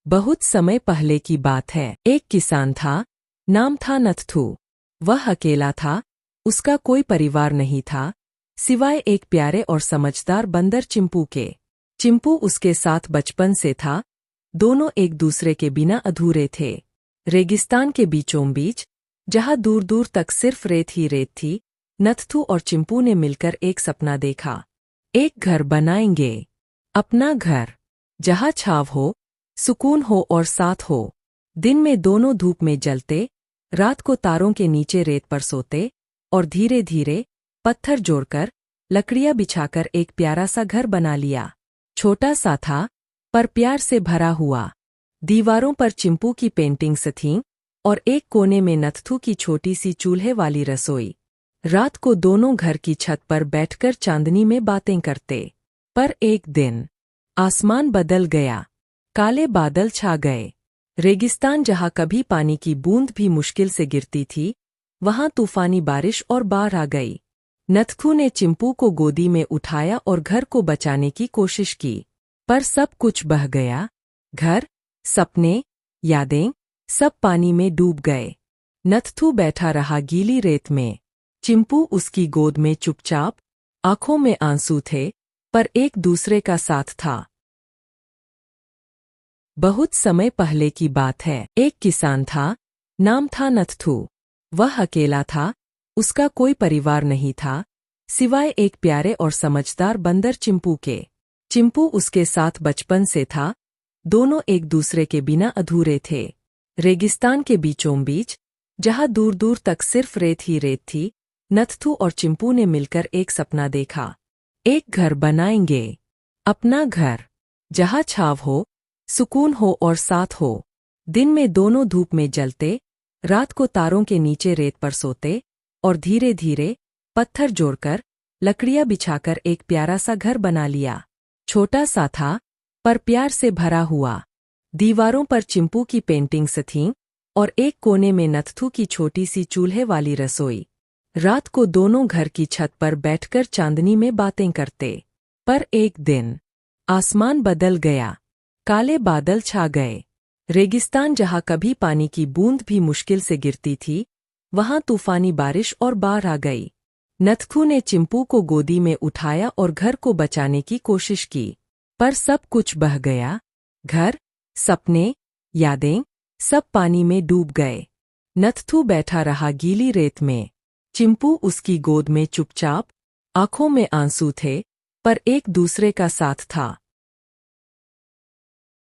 बहुत समय पहले की बात है। एक किसान था, नाम था नथथू। वह अकेला था, उसका कोई परिवार नहीं था, सिवाय एक प्यारे और समझदार बंदर चिंपू के। चिंपू उसके साथ बचपन से था, दोनों एक दूसरे के बिना अधूरे थे। रेगिस्तान के बीचों बीच, जहाँ दूर दूर तक सिर्फ रेत ही रेत थी, नथथू और चिंपू ने मिलकर एक सपना देखा। एक घर बनाएंगे, अपना घर, जहाँ छाव हो, सुकून हो और साथ हो। दिन में दोनों धूप में जलते, रात को तारों के नीचे रेत पर सोते और धीरे धीरे पत्थर जोड़कर, लकड़ियाँ बिछाकर एक प्यारा सा घर बना लिया। छोटा सा था, पर प्यार से भरा हुआ। दीवारों पर चिंपू की पेंटिंग्स थीं और एक कोने में नथथू की छोटी सी चूल्हे वाली रसोई। रात को दोनों घर की छत पर बैठकर चांदनी में बातें करते। पर एक दिन आसमान बदल गया, काले बादल छा गए। रेगिस्तान जहाँ कभी पानी की बूंद भी मुश्किल से गिरती थी, वहाँ तूफानी बारिश और बाढ़ आ गई। नथथू ने चिंपू को गोदी में उठाया और घर को बचाने की कोशिश की, पर सब कुछ बह गया। घर, सपने, यादें, सब पानी में डूब गए। नथथू बैठा रहा गीली रेत में, चिंपू उसकी गोद में चुपचाप, आंखों में आंसू थे, पर एक दूसरे का साथ था। बहुत समय पहले की बात है। एक किसान था, नाम था नथथू। वह अकेला था, उसका कोई परिवार नहीं था, सिवाय एक प्यारे और समझदार बंदर चिंपू के। चिंपू उसके साथ बचपन से था, दोनों एक दूसरे के बिना अधूरे थे। रेगिस्तान के बीचों बीच, जहाँ दूर दूर तक सिर्फ रेत ही रेत थी, नथथू और चिंपू ने मिलकर एक सपना देखा। एक घर बनाएंगे, अपना घर, जहाँ छाव हो, सुकून हो और साथ हो। दिन में दोनों धूप में जलते, रात को तारों के नीचे रेत पर सोते और धीरे धीरे पत्थर जोड़कर, लकड़ियाँ बिछाकर एक प्यारा सा घर बना लिया। छोटा सा था, पर प्यार से भरा हुआ। दीवारों पर चिंपू की पेंटिंग्स थीं और एक कोने में नथथू की छोटी सी चूल्हे वाली रसोई। रात को दोनों घर की छत पर बैठकर चांदनी में बातें करते। पर एक दिन आसमान बदल गया, काले बादल छा गए। रेगिस्तान जहाँ कभी पानी की बूंद भी मुश्किल से गिरती थी, वहाँ तूफानी बारिश और बाढ़ आ गई। नथथू ने चिंपू को गोदी में उठाया और घर को बचाने की कोशिश की, पर सब कुछ बह गया। घर, सपने, यादें, सब पानी में डूब गए। नथथू बैठा रहा गीली रेत में, चिंपू उसकी गोद में चुपचाप, आंखों में आंसू थे, पर एक दूसरे का साथ था।